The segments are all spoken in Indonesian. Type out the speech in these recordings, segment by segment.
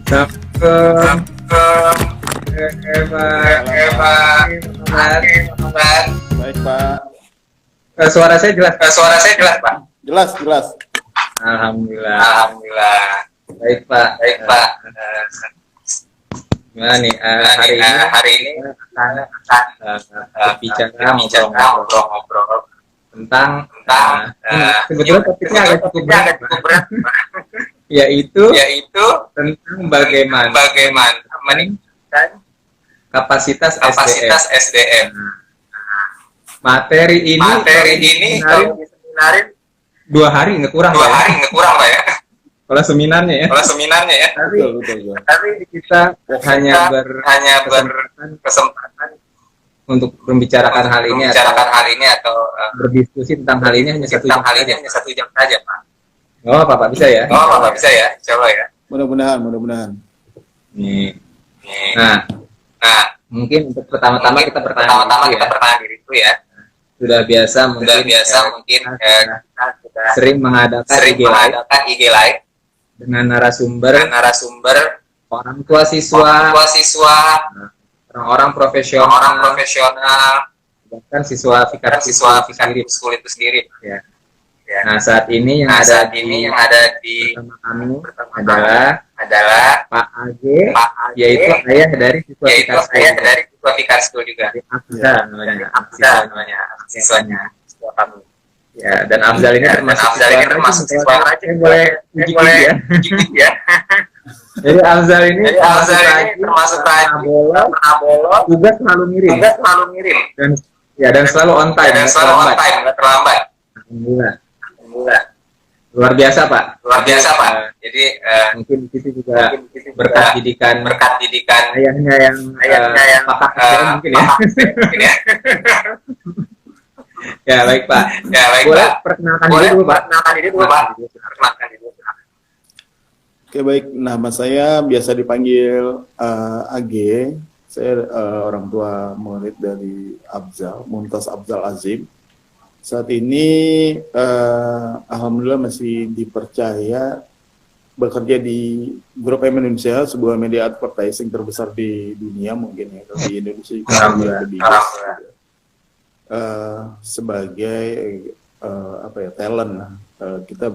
Assalamualaikum. Baik Pak. Suara saya jelas. Pak. Jelas. Alhamdulillah. Baik Pak. Gimana nih hari ini bicara ngobrol tentang sebetulnya topiknya agak cukup berat, yaitu tentang bagaimana meningkatkan kapasitas SDM. Materi ini kalau diseminarin 2 hari nggak kurang Pak ya. Kalau seminarnya ya. Tapi kita hanya berkesempatan untuk membicarakan hal ini atau berdiskusi tentang hal ini hanya 1 jam saja Pak. Oh Pak bisa ya? Coba ya. Mudah-mudahan. Nih. Nah, mungkin untuk pertama-tama kita bertanya diri itu ya. Sudah biasa mungkin kita sering mengadakan IG live dengan narasumber orang tua siswa, orang-orang profesional, bahkan siswa fikar school itu sendiri ya. Nah, saat ini yang ada di bersama kami adalah Pak AG, yaitu ayah dari siswa fikar school juga. Afzal namanya siswanya kami. Ya, dan Afzal ini termasuk siswa yang boleh uji ya. Jadi Afzal ini termasuk rajin, bolos, tugas selalu ngirim. Dan selalu on time, nggak terlambat. Alhamdulillah. Luar biasa Pak. Jadi mungkin itu juga berkat didikan ayahnya yang pakar mungkin ya. Ya baik Pak. Boleh perkenalkan diri dulu Pak. Oke baik, nama saya biasa dipanggil AG. Saya orang tua murid dari Afzal, Mumtaz Afzal Azim. Saat ini alhamdulillah masih dipercaya bekerja di Grup M Indonesia, sebuah media advertising terbesar di dunia mungkin ya, di Indonesia sebagai talent lah. Kita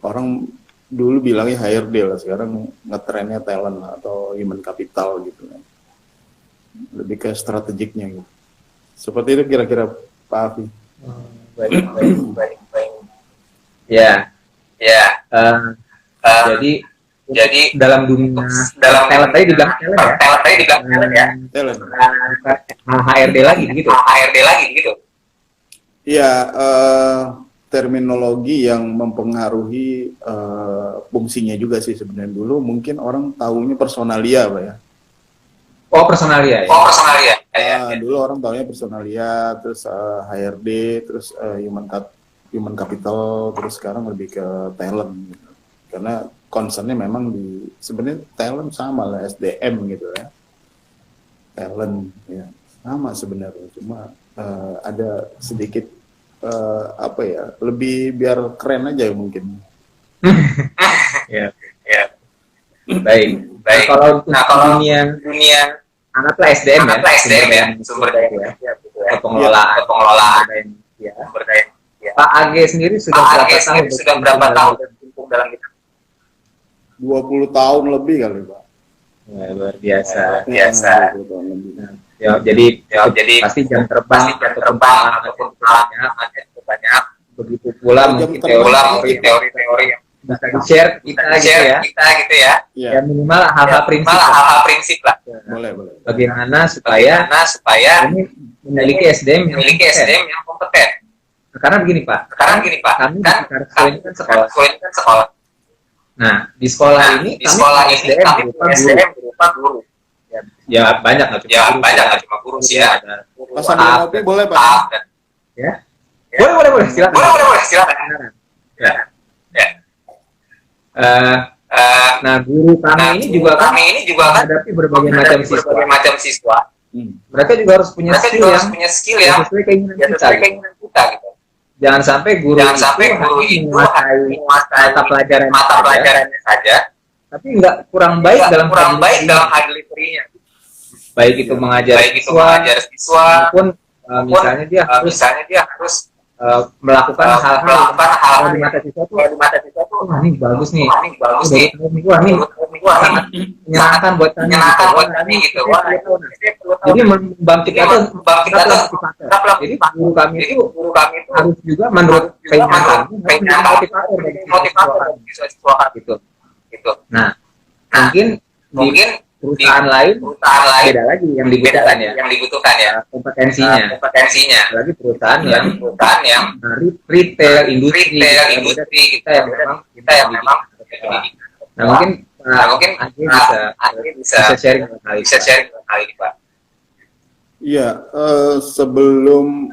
orang dulu bilangnya HRD lah, sekarang ngetrennya talent lah, atau human capital gitu kan. Lebih ke strategiknya gitu. Seperti itu kira-kira Pak Afi. Baik. Ya. Jadi dalam dunia talent tadi dibilang talent ya. HRD lagi gitu. Iya, terminologi yang mempengaruhi fungsinya juga sih sebenarnya. Dulu mungkin orang tahunya personalia Pak ya. Personalia. Dulu orang tahunya personalia, terus HRD, terus human capital, terus sekarang lebih ke talent gitu. Karena concernnya memang sebenarnya talent sama lah, SDM gitu ya. Talent ya sama sebenarnya, cuma ada sedikit lebih biar keren aja mungkin. Ya. Baik. Kalau dunia anggaplah SDM ya, sumber daya pengelolaan ya. Pak AG sendiri sudah berapa tahun berkecimpung dalam itu? 20 tahun lebih kali Pak. Ya, luar biasa. Ya, jadi pasti jam terbang ataupun banyak. Begitu pula mungkin teori-teori yang bisa di-share kita gitu ya. Ya minimal hal-hal prinsip lah. Boleh. Bagaimana supaya ini memiliki SDM yang kompeten. Karena begini Pak. Kami kan sekolah. Nah, di sekolah ini kami berupa guru. Ya banyak nggak cuma guru sih ya. Pasang kopi boleh Pak? Ya. Boleh silakan. Ya. Nah, guru kami ini juga kan menghadapi berbagai macam siswa. Mereka juga harus punya skill yang sesuai keinginan kita gitu. Jangan sampai guru itu menguasai mata pelajarannya saja, tapi nggak kurang baik dalam hard delivery-nya. Baik itu mengajar siswa maupun misalnya dia harus melakukan hal-hal di mata siswa tuh, wah ini bagus nih, wah ini sangat menyenangkan buat kami gitu. Jadi membangkitkan jadi guru kami itu harus juga menurut kenyataannya motivator gitu. Nah, mungkin di perusahaan lain beda lagi yang dibutuhkan ya kompetensinya. Lagi perusahaan yang dari retail industri kita yang memang nah mungkin bisa sharing hal ini Pak. Iya, sebelum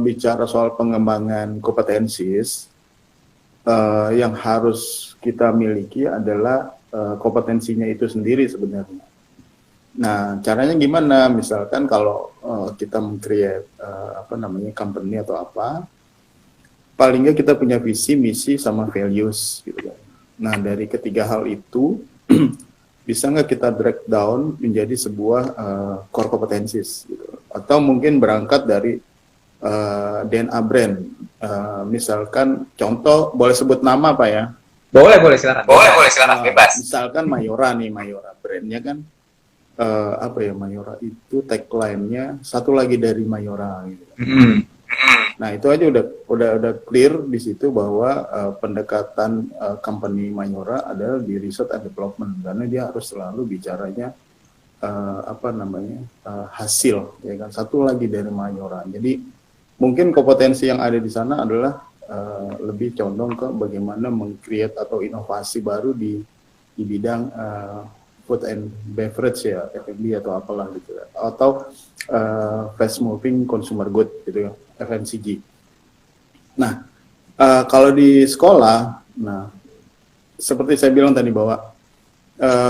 bicara soal pengembangan kompetensis, yang harus kita miliki adalah kompetensinya itu sendiri sebenarnya. Nah, caranya gimana? Misalkan kalau kita meng-create company atau apa, paling nggak kita punya visi, misi, sama values gitu kan. Nah, dari ketiga hal itu bisa nggak kita break down menjadi sebuah core competencies gitu. Atau mungkin berangkat dari DNA brand. Misalkan contoh, boleh sebut nama Pak ya? Boleh silakan bebas. Misalkan Mayora brandnya kan Mayora itu tagline-nya satu lagi dari Mayora gitu. Nah, itu aja udah clear di situ bahwa pendekatan company Mayora adalah di research and development, karena dia harus selalu bicaranya hasil ya kan, satu lagi dari Mayora. Jadi mungkin kompetensi yang ada di sana adalah lebih condong ke bagaimana meng-create atau inovasi baru di bidang food and beverage ya, F&B atau apalah gitu ya. Atau fast moving consumer good gitu ya, FMCG. Nah, kalau di sekolah, nah seperti saya bilang tadi bahwa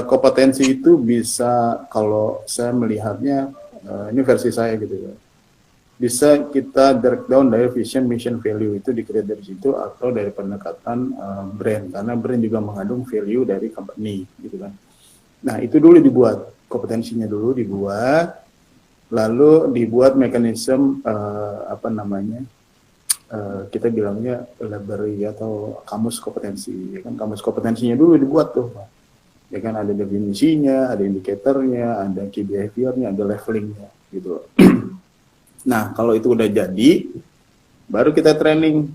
kompetensi itu bisa, kalau saya melihatnya, ini versi saya gitu ya, bisa kita break down dari vision, mission, value, itu di-create dari situ, atau dari pendekatan brand, karena brand juga mengandung value dari company gitu kan. Nah, itu dulu dibuat, kompetensinya dulu dibuat, lalu dibuat mekanisme kita bilangnya library atau kamus kompetensi, ya kan. Kamus kompetensinya dulu dibuat tuh, ya kan, ada definisinya, ada indikatornya, ada key behaviornya, ada levelingnya gitu. Nah, kalau itu udah jadi, baru kita training,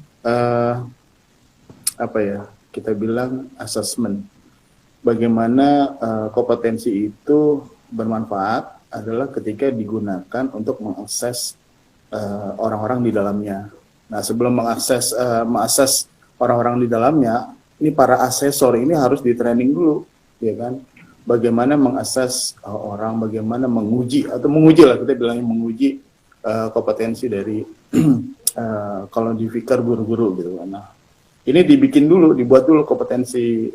kita bilang assessment. Bagaimana kompetensi itu bermanfaat adalah ketika digunakan untuk mengakses orang-orang di dalamnya. Nah, sebelum mengakses orang-orang di dalamnya, ini para asesor ini harus di training dulu, ya kan? Bagaimana mengakses orang, bagaimana menguji lah, kita bilangnya menguji kompetensi dari kalau di Fikar guru-guru gitu kan. Nah, ini dibikin dulu, dibuat dulu kompetensi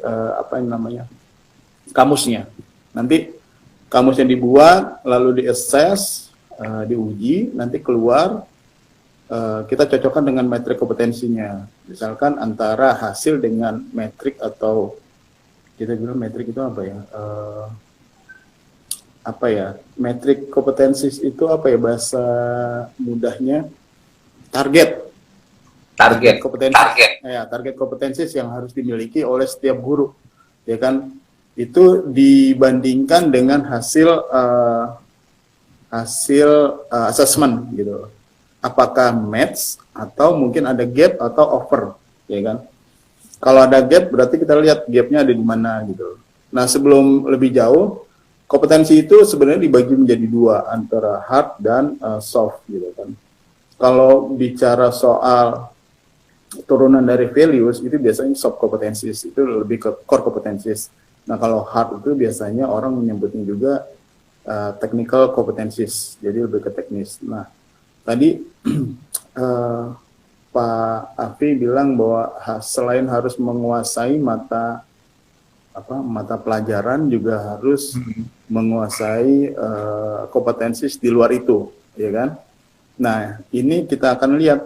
kamusnya. Nanti kamusnya dibuat, lalu di-assess, diuji, nanti keluar, kita cocokkan dengan metrik kompetensinya. Misalkan antara hasil dengan metrik, atau kita bilang metrik itu metrik kompetensi itu bahasa mudahnya target kompetensi yang harus dimiliki oleh setiap guru, ya kan. Itu dibandingkan dengan hasil assessment gitu, apakah match atau mungkin ada gap atau over, ya kan. Kalau ada gap berarti kita lihat gapnya ada di mana gitu. Nah, sebelum lebih jauh, kompetensi itu sebenarnya dibagi menjadi dua, antara hard dan soft gitu kan. Kalau bicara soal turunan dari values, itu biasanya soft competencies, itu lebih ke core competencies. Nah, kalau hard itu biasanya orang menyebutnya juga technical competencies, jadi lebih ke teknis. Nah, tadi Pak Afi bilang bahwa selain harus menguasai mata pelajaran, juga harus menguasai kompetensi di luar itu, ya kan? Nah, ini kita akan lihat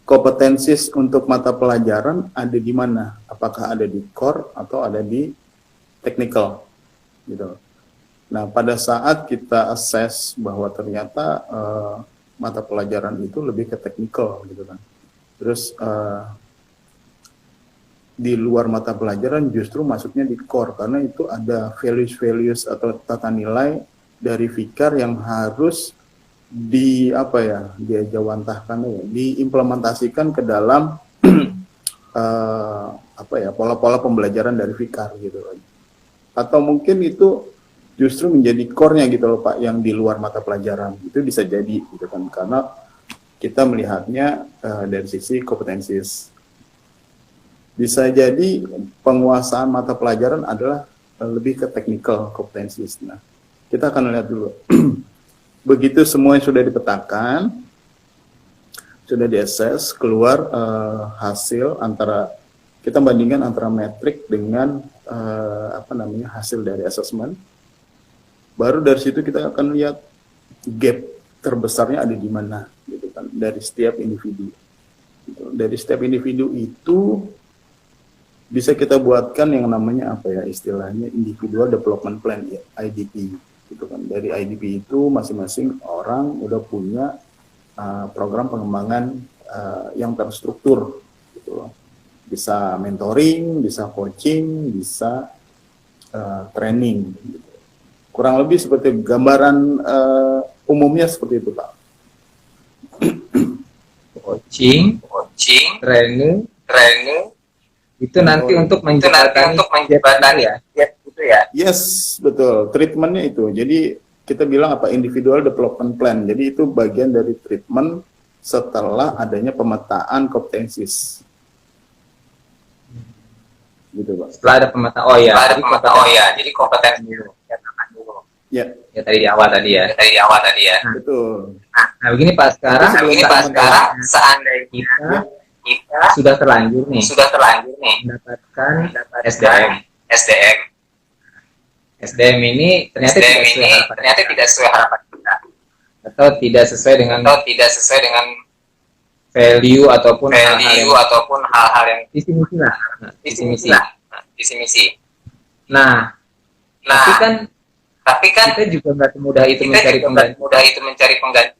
kompetensis untuk mata pelajaran ada di mana? Apakah ada di core atau ada di technical gitu. Nah, pada saat kita assess bahwa ternyata mata pelajaran itu lebih ke technical gitu kan. Terus di luar mata pelajaran justru masuknya di core karena itu ada values atau tata nilai dari fikar yang harus diajawantahkan ya, diimplementasikan ke dalam pola-pola pembelajaran dari fikar gitu kan. Atau mungkin itu justru menjadi core-nya gitu loh Pak, yang di luar mata pelajaran itu bisa jadi gitu kan, karena kita melihatnya dari sisi kompetensis. Bisa jadi penguasaan mata pelajaran adalah lebih ke technical kompetensis. Nah, kita akan lihat dulu. Begitu semua yang sudah dipetakan, sudah di-assess, keluar hasil antara, kita bandingkan antara metrik dengan hasil dari assessment. Baru dari situ kita akan lihat gap terbesarnya ada di mana, gitu kan, dari setiap individu. Dari setiap individu itu bisa kita buatkan yang namanya istilahnya individual development plan ya, IDP. Gitu kan. Dari IDP itu masing-masing orang udah punya program pengembangan yang terstruktur gitu. Bisa mentoring, bisa coaching, bisa training gitu. Kurang lebih seperti gambaran umumnya seperti itu Pak. Coaching, training itu nanti untuk menjembatani ya. Yes, betul. Treatmentnya itu. Jadi kita bilang individual development plan. Jadi itu bagian dari treatment setelah adanya pemetaan kompetensis. Gitu, Pak. Setelah ada pemetaan, jadi kompetensi dulu. Ya. Ya tadi di awal tadi ya. Betul. Nah, begini Pak, sekarang seandainya kita sudah terlanjur nih mendapatkan SDM. SDM ini ternyata tidak sesuai harapan kita, atau tidak sesuai dengan value ataupun hal-hal yang visi misi. Nah, tapi kan kita juga nggak semudah itu mencari pengganti.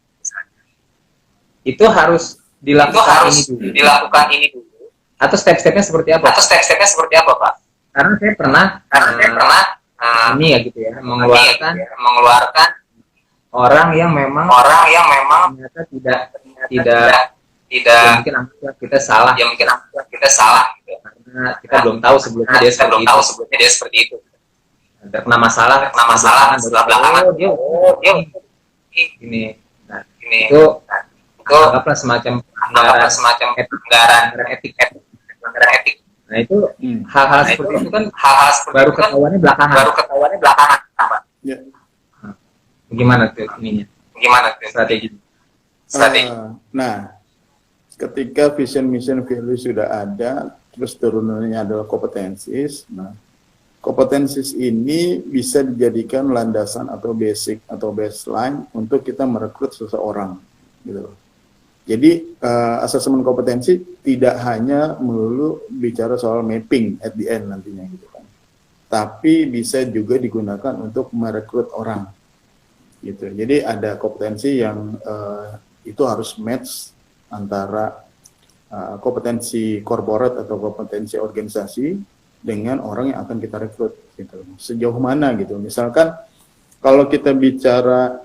Itu harus dilakukan ini dulu. Atau step-stepnya seperti apa? Pak? Karena saya pernah mengeluarkan orang yang memang ternyata tidak mungkin kita salah gitu. Karena kita belum tahu sebelumnya dia seperti itu. Terkena masalah setelah belakangan dia ini. Nah, itu anggaplah semacam pelanggaran etik. Nah itu hal-hal seperti itu kan baru ketahuannya belakangan. Pak. Ya. Gimana tuh ininya? Strategi? Nah, ketika vision, mission, value sudah ada, terus turunannya adalah kompetensis. Nah, kompetensis ini bisa dijadikan landasan atau basic atau baseline untuk kita merekrut seseorang, gitu. Jadi asesmen kompetensi tidak hanya melulu bicara soal mapping at the end nantinya gitu kan, tapi bisa juga digunakan untuk merekrut orang gitu. Jadi ada kompetensi yang itu harus match antara kompetensi corporate atau kompetensi organisasi dengan orang yang akan kita rekrut gitu. Sejauh mana gitu. Misalkan kalau kita bicara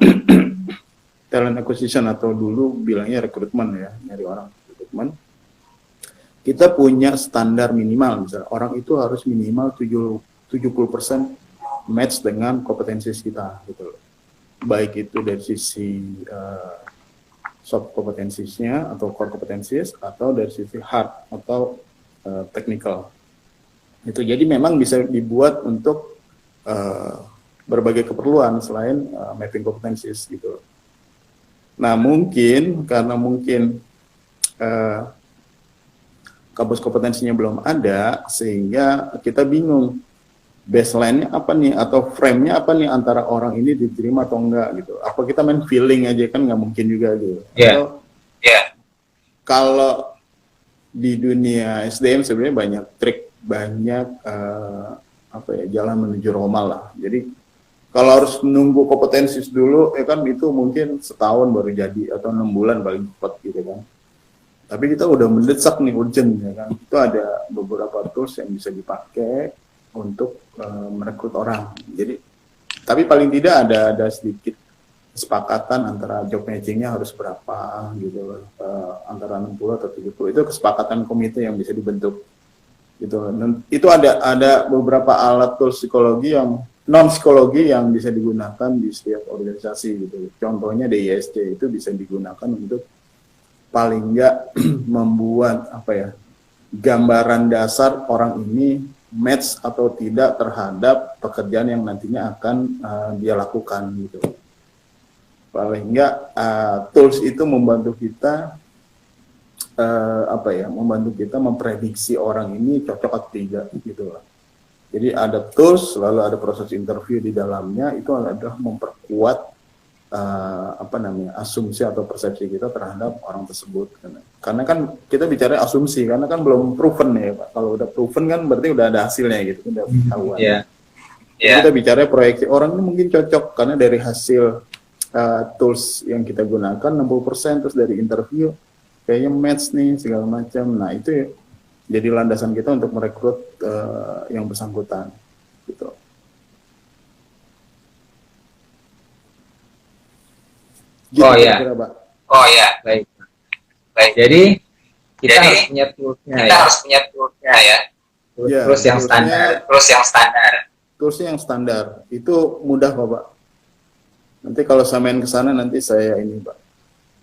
talent acquisition atau dulu bilangnya rekrutmen ya, nyari orang rekrutmen. Kita punya standar minimal, misalnya orang itu harus minimal 70% match dengan kompetensi kita gitu. Baik itu dari sisi soft kompetensinya atau core kompetensis atau dari sisi hard atau technical. Itu jadi memang bisa dibuat untuk berbagai keperluan selain mapping kompetensis gitu. Nah karena mungkin kampus kompetensinya belum ada, sehingga kita bingung baseline-nya apa nih, atau frame-nya apa nih antara orang ini diterima atau enggak gitu. Apa kita main feeling aja, kan nggak mungkin juga gitu. Yeah. Kalau di dunia SDM sebenarnya banyak trik, banyak jalan menuju Roma lah. Jadi kalau harus menunggu kompetensi dulu, ya kan itu mungkin setahun baru jadi atau 6 bulan paling cepat gitu kan. Tapi kita udah mendesak nih, urgent ya kan. Itu ada beberapa tools yang bisa dipakai untuk merekrut orang. Jadi, tapi paling tidak ada sedikit kesepakatan antara job matching-nya harus berapa gitu, antara 60 atau 70. Itu kesepakatan komite yang bisa dibentuk. Gitu. Dan itu ada beberapa alat tools psikologi yang non psikologi yang bisa digunakan di setiap organisasi gitu. Contohnya DISC itu bisa digunakan untuk paling enggak membuat gambaran dasar orang ini match atau tidak terhadap pekerjaan yang nantinya akan dia lakukan gitu. Paling enggak tools itu membantu kita membantu kita memprediksi orang ini cocok atau tidak gitu lah. Jadi ada tools, lalu ada proses interview di dalamnya, itu adalah memperkuat asumsi atau persepsi kita terhadap orang tersebut. Karena kan kita bicara asumsi, karena kan belum proven ya Pak. Kalau udah proven kan berarti udah ada hasilnya gitu, udah ketahuan. Kita bicara proyeksi orang ini mungkin cocok karena dari hasil tools yang kita gunakan 60%, terus dari interview kayaknya match nih segala macam. Nah itu ya, jadi landasan kita untuk merekrut yang bersangkutan gitu. Gitu, kira-kira, Pak. Baik. Jadi kita harus punya toolsnya ya. Terus yang standar. Toolsnya yang standar itu mudah kok Pak. Nanti kalau saya main ke sana nanti saya ini Pak.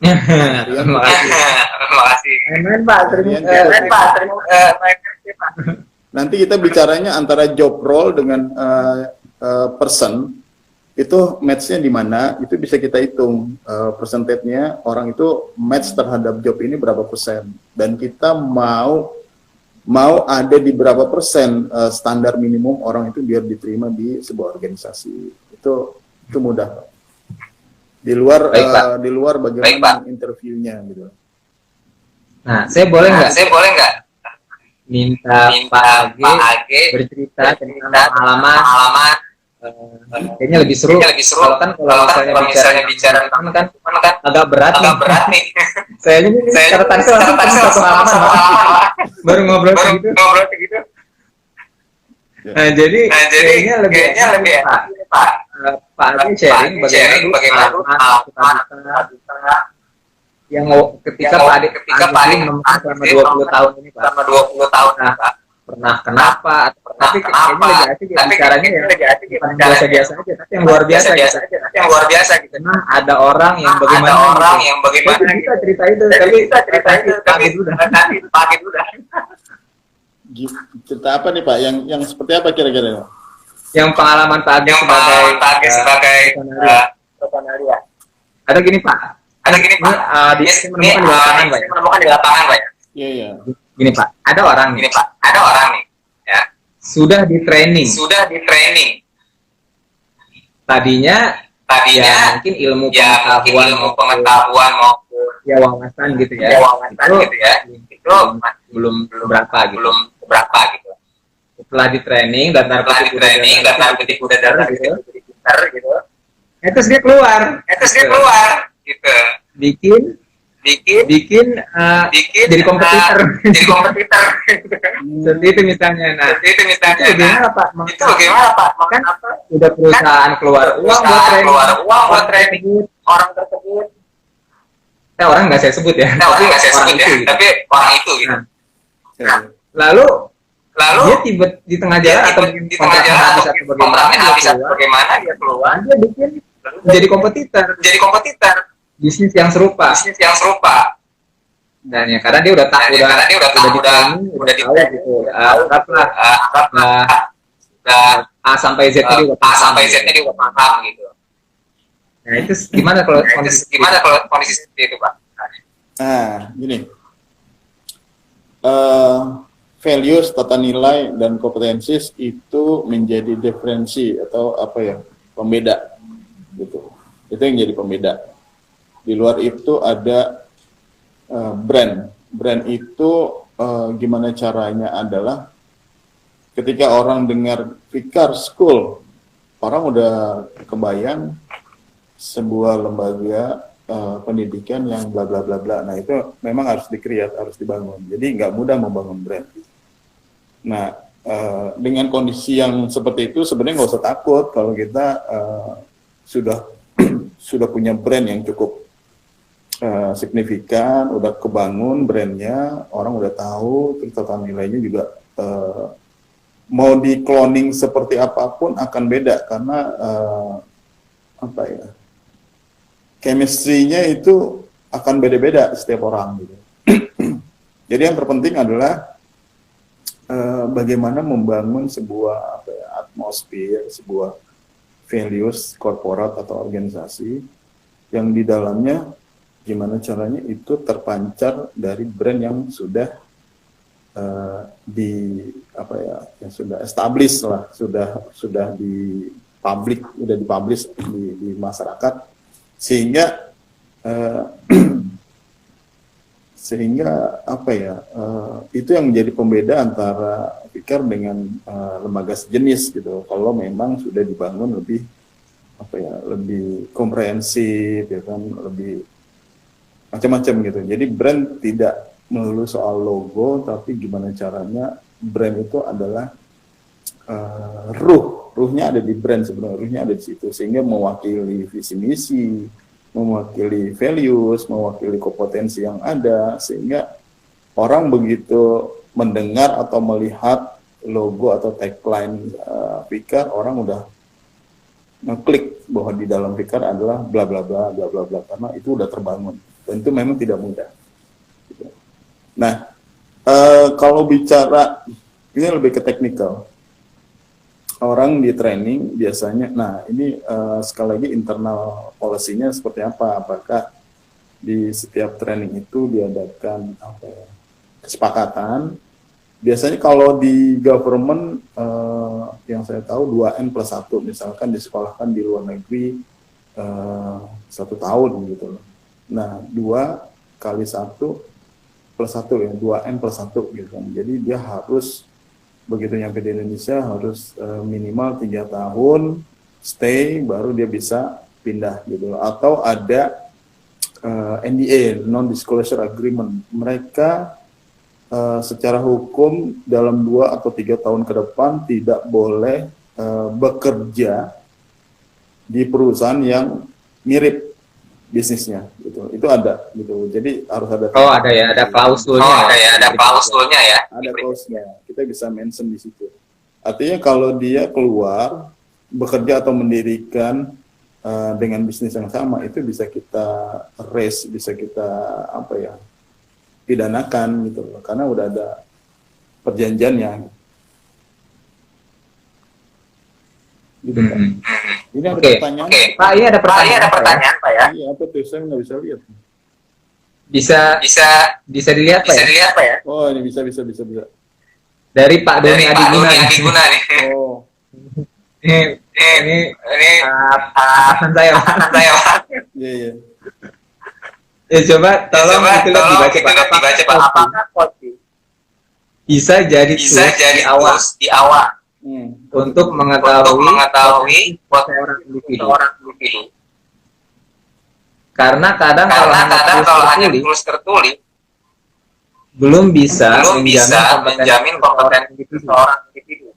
Terima kasih. Nanti kita bicaranya antara job role dengan person. Itu match-nya di mana, itu bisa kita hitung persentasenya orang itu match terhadap job ini berapa persen, dan kita mau ada di berapa persen standar minimum orang itu biar diterima di sebuah organisasi. Itu mudah Pak. Di luar bagaimana interviewnya gitu. Nah, saya boleh nggak minta Pak Age bercerita tentang pengalaman. Kayaknya lebih seru kalau misalnya bicara kan agak berat nih. Saya ini catatan langsung satu pengalaman baru ngobrol segitu. Nah jadi kayaknya lebih Pak Adi sharing bagaimana yang ketika Pak Adi menemukan selama 20 tahun ini Pak. Pernah kenapa, tapi kayaknya lagi asik ya bicaranya bukan biasa-biasa aja, tapi yang luar biasa gitu. Nah, ada orang yang bagaimana kita cerita itu, tapi kaget udah. Cerita apa nih Pak? Yang seperti apa kira-kira? Yang pengalaman Pak Agi sebagai personalia. Ada gini Pak. Ini menemukan di lapangan Pak. Iya. Gini Pak, ada orang nih ya. Sudah di training. Tadinya ya, mungkin ilmu pengetahuan maupun ya wawasan gitu ya. Itu belum berapa gitu. Setelah di training dan udah pinter gitu. Terus dia keluar gitu. Bikin jadi kompetitor. Seperti itu misalnya. Nah, itu bagaimana Pak? Kan udah perusahaan keluar uang buat training orang tersebut. Orang nggak saya sebut ya. Tapi orang itu gitu. Nah, lalu dia tiba di tengah jalan atau di kontraknya habis atau bagaimana dia keluar, dia bikin jadi kompetitor. Bisnis yang serupa. Dan ya karena dia udah tahu gitu. A sampai Z dia udah paham gitu. Nah, itu gimana kalau kondisi seperti itu, Pak? Nah, gini. Values, tata nilai dan kompetensi itu menjadi diferensi atau pembeda gitu. Itu yang jadi pembeda. Di luar itu ada brand itu gimana caranya adalah ketika orang dengar Fikar School, orang udah kebayang sebuah lembaga pendidikan yang bla bla bla bla. Nah itu memang harus dikreat, harus dibangun. Jadi nggak mudah membangun brand. Nah dengan kondisi yang seperti itu sebenarnya nggak usah takut kalau kita sudah sudah punya brand yang cukup signifikan, udah kebangun brandnya, orang udah tahu, terus tata nilainya juga mau di cloning seperti apapun akan beda karena apa ya, chemistry-nya itu akan beda-beda setiap orang gitu. Jadi yang terpenting adalah bagaimana membangun sebuah apa ya, atmosfer, sebuah values korporat atau organisasi yang di dalamnya gimana caranya itu terpancar dari brand yang sudah di apa ya, yang sudah established lah, sudah di publik, udah dipublish di masyarakat, sehingga sehingga apa ya, itu yang menjadi pembeda antara Fikar dengan lembaga sejenis gitu. Kalau memang sudah dibangun lebih apa ya, lebih komprehensif ya kan, lebih macam-macam gitu. Jadi brand tidak melulu soal logo, tapi gimana caranya brand itu adalah ruhnya ada di brand sebenarnya, ruhnya ada di situ, sehingga mewakili visi misi, mewakili values, mewakili kompetensi yang ada, sehingga orang begitu mendengar atau melihat logo atau tagline Fikar, orang udah ngeklik bahwa di dalam Fikar adalah bla bla bla bla bla bla, karena itu udah terbangun dan itu memang tidak mudah. Nah, kalau bicara ini lebih ke teknikal. Orang di training biasanya, nah ini sekali lagi internal policy-nya seperti apa? Apakah di setiap training itu diadakan apa ya, kesepakatan? Biasanya kalau di government yang saya tahu 2N+1, misalkan disekolahkan di luar negeri 1 tahun gitu loh. Nah 2 kali 1 plus 1 ya, 2N+1 gitu kan. Jadi dia harus begitu nyampe di Indonesia harus minimal 3 tahun stay baru dia bisa pindah gitu. Atau ada NDA, non-disclosure agreement. Mereka secara hukum dalam 2 atau 3 tahun ke depan tidak boleh bekerja di perusahaan yang mirip bisnisnya gitu. Itu ada gitu. Jadi harus ada. Oh, ada ya, ada klausulnya. Oh, ada klausulnya ya. Ada klausulnya. Kita bisa mention di situ. Artinya kalau dia keluar bekerja atau mendirikan dengan bisnis yang sama, itu bisa kita raise, bisa kita apa ya, pidanakan gitu loh. Karena udah ada perjanjiannya. Gitu kan. Ini ada pertanyaan. Pak, ini ada pertanyaan, Pak ya. Iya, apa tuh? Saya nggak bisa lihat. Bisa dilihat, Pak ya? Oh, ini bisa. Dari Pak Doni Adiguna nih. Oh. Ini atasan saya, Pak. Iya. Ya coba tolong dibaca Pak. Apakah coaching bisa jadi tools di awal untuk mengetahui seorang individu? Karena kadang kalau hanya tulis tertulis belum bisa menjamin kompetensi seorang individu.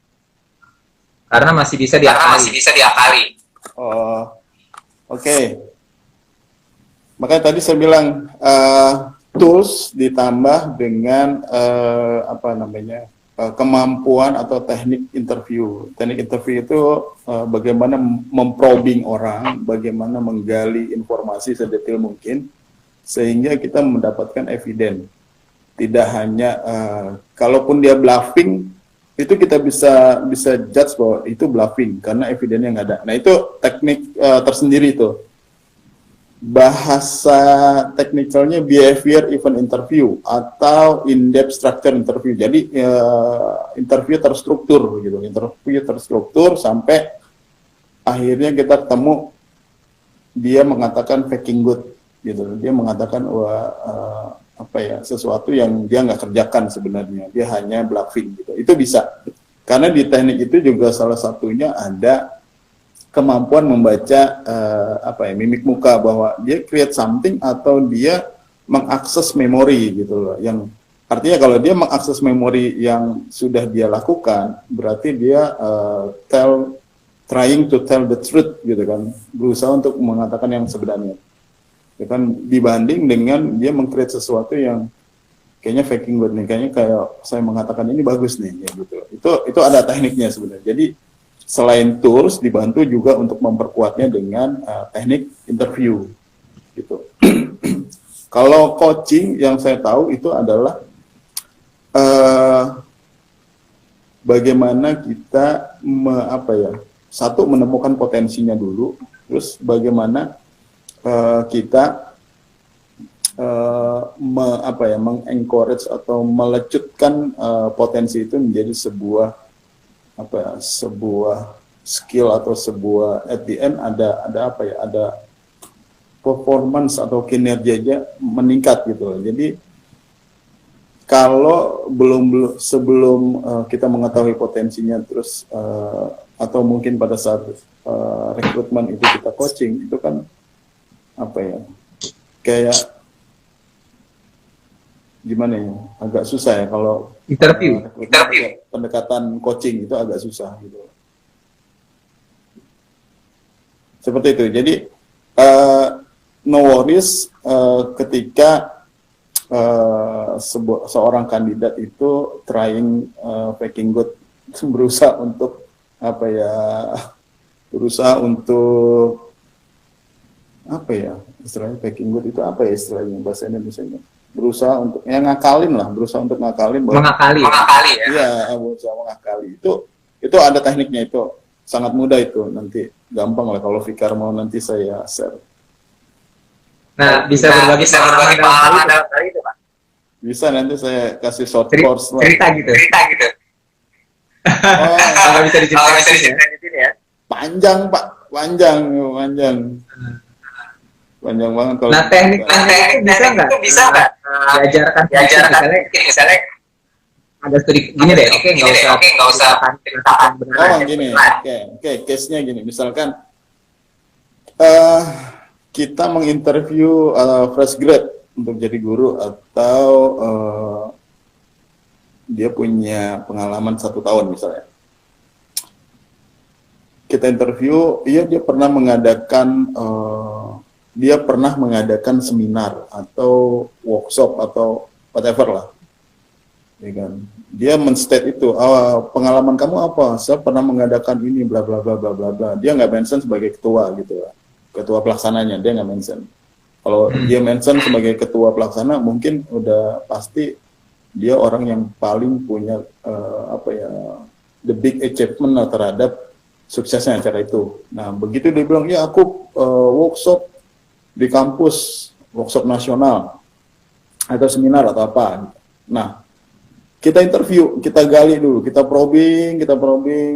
Karena masih bisa diakali. Oh, oke. Makanya tadi saya bilang tools ditambah dengan kemampuan atau teknik interview. Teknik interview itu bagaimana memprobing orang, bagaimana menggali informasi sedetail mungkin sehingga kita mendapatkan evidence. Tidak hanya kalaupun dia bluffing, itu kita bisa judge bahwa itu bluffing karena evidence yang ada. Nah, itu teknik tersendiri itu. Bahasa teknikalnya behavior event interview atau in-depth structure interview. Jadi interview terstruktur gitu, sampai akhirnya kita ketemu dia mengatakan faking good. gitu. Dia mengatakan wah apa ya, sesuatu yang dia nggak kerjakan sebenarnya, dia hanya bluffing gitu. Itu bisa, karena di teknik itu juga salah satunya ada kemampuan membaca apa ya, mimik muka, bahwa dia create something atau dia mengakses memori gitu loh. Yang artinya kalau dia mengakses memori yang sudah dia lakukan, berarti dia trying to tell the truth gitu kan, berusaha untuk mengatakan yang sebenarnya. Ya kan, dibanding dengan dia meng-create sesuatu yang kayaknya faking good nih, kayaknya kayak saya mengatakan ini bagus nih, ya gitu. Itu ada tekniknya sebenarnya. Jadi selain tools, dibantu juga untuk memperkuatnya dengan teknik interview gitu. Kalau coaching yang saya tahu itu adalah bagaimana kita satu, menemukan potensinya dulu, terus bagaimana kita mengencourage atau melecutkan potensi itu menjadi sebuah sebuah skill atau sebuah, at the end ada performance atau kinerjanya meningkat gitu loh. Jadi kalau sebelum kita mengetahui potensinya, terus atau mungkin pada saat rekrutmen itu kita coaching, itu kan kayak gimana ya, agak susah ya kalau interview pendekatan coaching itu agak susah gitu. Seperti itu. Jadi no worries ketika seorang kandidat itu trying faking good, berusaha untuk istilahnya faking good itu apa ya istilahnya bahasa Indonesia-nya, berusaha untuk ngakalin bahwa mengakali ya. Iya, berusaha mengakali. Itu ada tekniknya, itu sangat mudah, itu nanti gampang lah kalau Fikar mau nanti saya share. Nah, bisa berbagi pengalaman dalam hal itu, Pak. Bisa, nanti saya kasih short course lah. Cerita gitu. Oh, kalau bisa diceritain ya. Panjang, Pak. Panjang banget kalau. Nah, tekniknya itu bisa nggak diajarkan misalnya ada studi gini deh, oke, nggak usah ceritakan beneran. Gini, oke, case-nya gini, misalkan kita menginterview fresh grad untuk jadi guru, atau dia punya pengalaman 1 tahun misalnya. Kita interview, dia pernah mengadakan seminar atau workshop atau whatever lah, ya kan? Dia men-state itu, pengalaman kamu apa? Saya pernah mengadakan ini, bla bla bla bla bla bla. Dia nggak mention sebagai ketua gitu lah, ketua pelaksananya dia nggak mention. Kalau dia mention sebagai ketua pelaksana, mungkin udah pasti dia orang yang paling punya the big achievement terhadap suksesnya acara itu. Nah, begitu dia bilang, ya aku workshop di kampus, workshop nasional atau seminar atau apa. Nah, kita interview, kita gali dulu, kita probing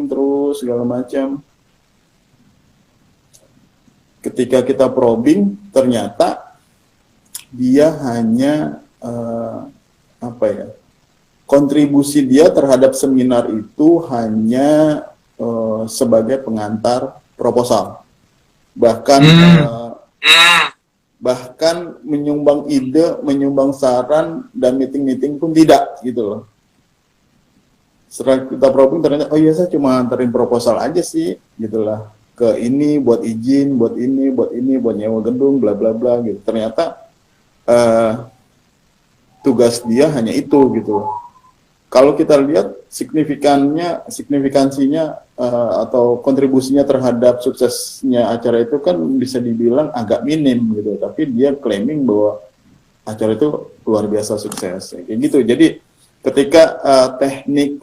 terus segala macam. Ketika kita probing, ternyata dia hanya kontribusi dia terhadap seminar itu hanya sebagai pengantar proposal, bahkan menyumbang ide, menyumbang saran, dan meeting pun tidak gitu loh. Setelah kita probing, ternyata saya cuma antarin proposal aja sih gitulah, ke ini buat izin, buat ini, buat nyewa gedung, bla bla bla gitu. Ternyata tugas dia hanya itu gitu. Kalau kita lihat signifikansinya atau kontribusinya terhadap suksesnya acara itu kan bisa dibilang agak minim gitu, tapi dia claiming bahwa acara itu luar biasa sukses kayak gitu. Jadi ketika teknik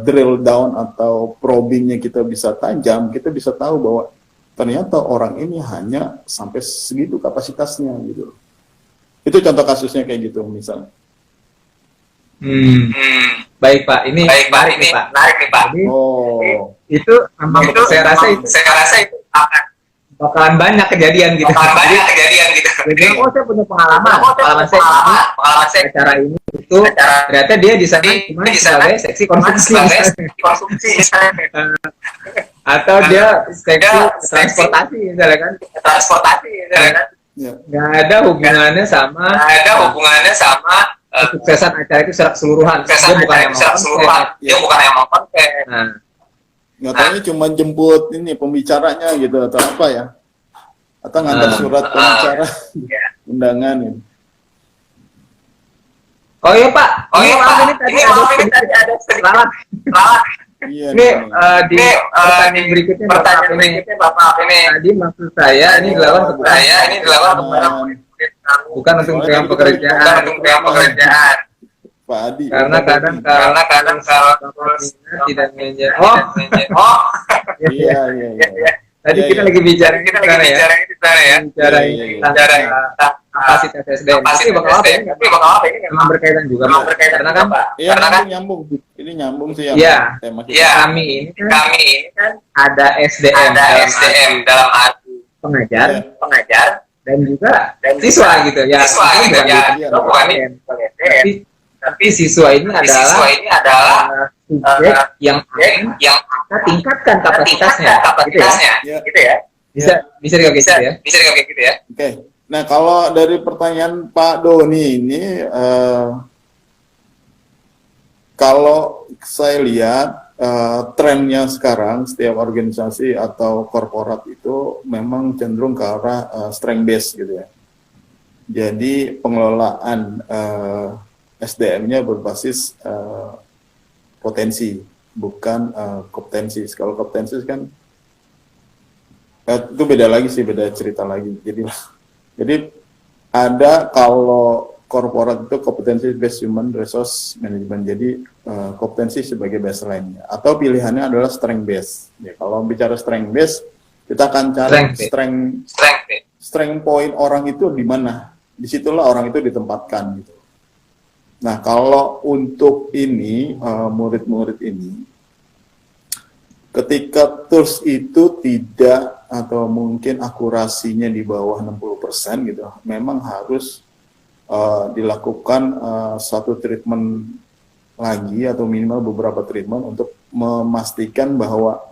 drill down atau probingnya kita bisa tajam, kita bisa tahu bahwa ternyata orang ini hanya sampai segitu kapasitasnya gitu. Itu contoh kasusnya kayak gitu misalnya. Baik Pak, ini menarik nih Pak. Jadi, itu memang saya rasa itu bakalan banyak kejadian gitu. Jadi, oh saya punya pengalaman saya acara ini itu ternyata dia di sana cuma sebagai seksi konsumsi atau dia seksi transportasi misalnya kan. Nggak ada hubungannya sama kesuksesan acara itu secara keseluruhan. Dia bukan yang mau konten. Nah, nyatanya cuma jemput ini pembicaranya gitu atau apa ya? Atau ngantar surat pembicara undangan ini. Oh iya Pak, ini tadi ada sedikit Iya, ini di pertanyaan berikutnya Bapak ini. Tadi maksud saya ini dilakukan bukan untuk pekerjaan. Pak Adi. Karena kadang kalau tidak menjawab. Iya. Tadi kita lagi bicara bicara kapasitas SDM. Tapi bakal apa ini? Memang berkaitan juga. Karena kan ini nyambung sih ya. Kami ini kan ada SDM dalam arti pengajar dan juga siswa gitu ya. Tapi siswa ini adalah subjek yang kita tingkatkan kapasitasnya, gitu ya. Bisa dikatakan gitu ya. Oke. Nah, kalau dari pertanyaan Pak Doni ini, kalau saya lihat trennya sekarang setiap organisasi atau korporat itu memang cenderung ke arah strength based gitu ya. Jadi pengelolaan SDM-nya berbasis potensi, bukan kompetensi. Kalau kompetensi kan itu beda lagi sih, beda cerita lagi. Jadi ada kalau korporat itu kompetensi based human resource management. Jadi kompetensi sebagai baseline-nya. Atau pilihannya adalah strength based. Ya, kalau bicara strength based, kita akan cari strength point orang itu di mana. Disitulah orang itu ditempatkan gitu. Nah, kalau untuk ini, murid-murid ini, ketika tools itu tidak atau mungkin akurasinya di bawah 60% gitu, memang harus dilakukan satu treatment lagi atau minimal beberapa treatment untuk memastikan bahwa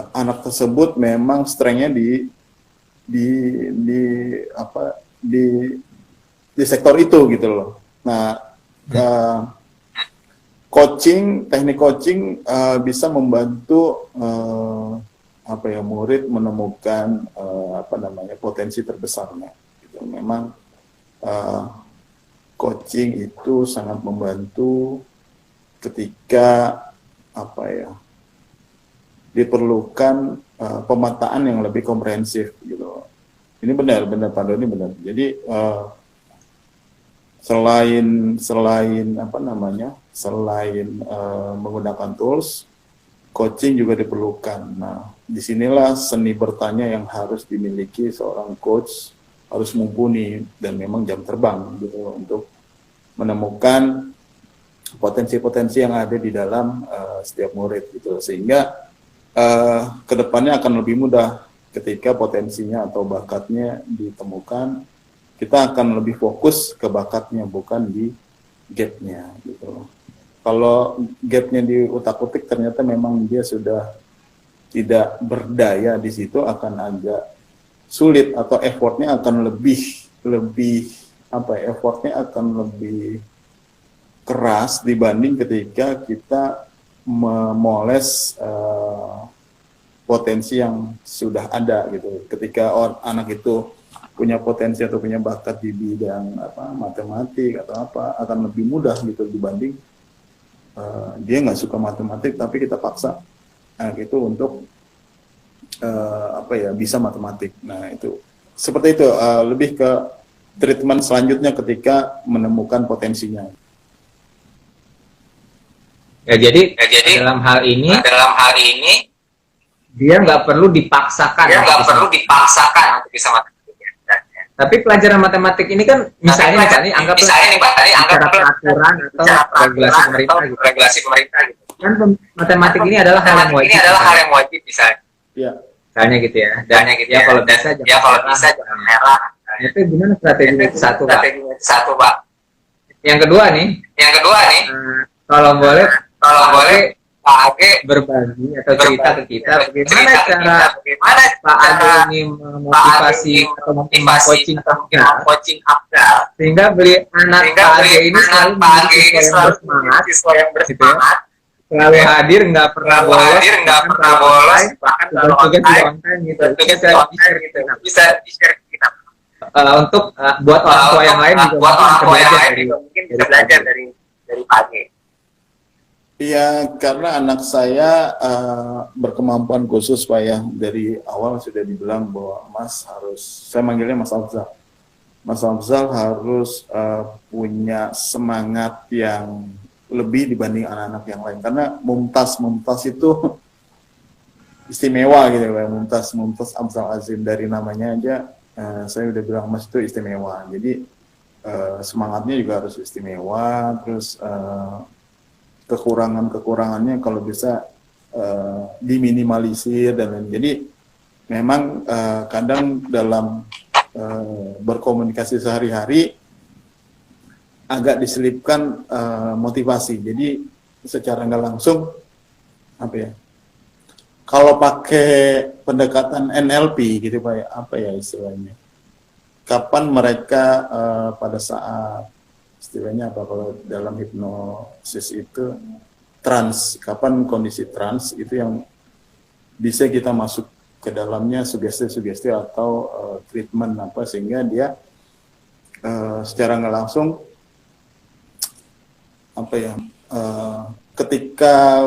anak tersebut memang strength-nya di sektor itu gitu loh. Nah, teknik coaching bisa membantu murid menemukan potensi terbesarnya. Gitu. Memang coaching itu sangat membantu ketika diperlukan pemetaan yang lebih komprehensif gitu. Ini benar Pak Doni benar. Jadi selain menggunakan tools, coaching juga diperlukan. Nah, disinilah seni bertanya yang harus dimiliki seorang coach, harus mumpuni dan memang jam terbang gitu untuk menemukan potensi-potensi yang ada di dalam setiap murid gitu, sehingga kedepannya akan lebih mudah ketika potensinya atau bakatnya ditemukan. Kita akan lebih fokus ke bakatnya, bukan di gap-nya gitu. Kalau gap-nya di utak-utik ternyata memang dia sudah tidak berdaya di situ, akan agak sulit atau effortnya akan lebih keras dibanding ketika kita memoles potensi yang sudah ada gitu. Ketika anak itu punya potensi atau punya bakat di bidang matematik atau akan lebih mudah gitu dibanding dia nggak suka matematik tapi kita paksa anak itu untuk bisa matematik. Nah itu seperti itu, lebih ke treatment selanjutnya ketika menemukan potensinya. Jadi dalam hal ini dia nggak perlu dipaksakan untuk bisa matematik. Tapi pelajaran matematik ini kan misalnya anggap peraturan atau regulasi pemerintah gitu. Kan matematik ini adalah hal yang wajib misalnya. Ya. misalnya gitu ya. Dan ya kalau bisa jangan merah. Itu gimana strateginya? Satu, Pak. Yang kedua nih, kalau boleh Pak Age berbagi atau cerita ke kita bagaimana cara Pak Age ini memotivasi atau coaching Abdal sehingga beli anak Pak Age ini selalu siswa yang bersemangat, selalu hadir, nggak pernah bolos, bahkan kalau online gitu bisa di-share ke kita. Untuk buat orang tua yang lain juga mungkin bisa belajar dari Pak Age. Iya, karena anak saya berkemampuan khusus, Pak ya. Dari awal sudah dibilang bahwa Mas harus, saya manggilnya Mas Afzal. Mas Afzal harus punya semangat yang lebih dibanding anak-anak yang lain. Karena Mumtaz itu istimewa gitu ya, Mumtaz Afzal Azim, dari namanya aja saya udah bilang Mas itu istimewa. Jadi semangatnya juga harus istimewa, terus kekurangannya kalau bisa diminimalisir dan lain. Jadi memang kadang dalam berkomunikasi sehari-hari agak diselipkan motivasi. Jadi secara nggak langsung apa ya? Kalau pakai pendekatan NLP gitu Pak ya, apa ya istilahnya? Kapan mereka pada saat istilahnya apa kalau dalam hipnosis itu trans, kapan kondisi trans itu yang bisa kita masuk ke dalamnya sugesti atau treatment apa sehingga dia secara nggak langsung apa ya ketika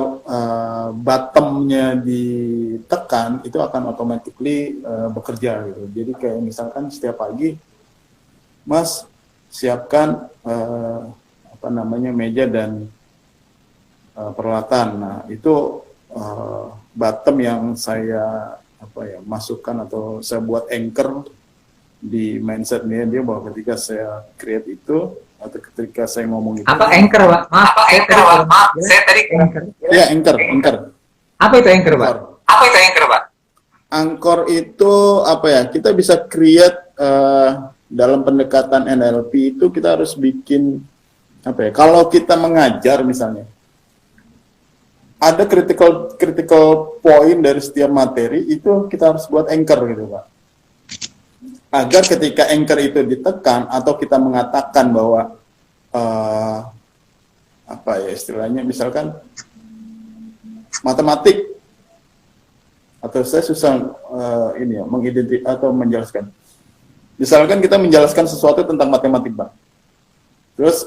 bottomnya ditekan itu akan automatically bekerja gitu. Jadi kayak misalkan setiap pagi Mas siapkan meja dan peralatan. Nah itu bottom yang saya masukkan atau saya buat anchor di mindset dia bahwa ketika saya create itu atau ketika saya ngomong itu. Apa anchor, Pak? Maaf, saya tadi anchor. Ya, anchor. Apa itu anchor, Pak? Anchor itu apa ya? Kita bisa create dalam pendekatan NLP itu kita harus bikin apa ya? Kalau kita mengajar misalnya, ada critical point dari setiap materi itu kita harus buat anchor gitu Pak. Agar ketika anchor itu ditekan atau kita mengatakan bahwa apa ya istilahnya, misalkan matematik atau saya susah mengidentifikasi atau menjelaskan. Misalkan kita menjelaskan sesuatu tentang matematik, Bang. Terus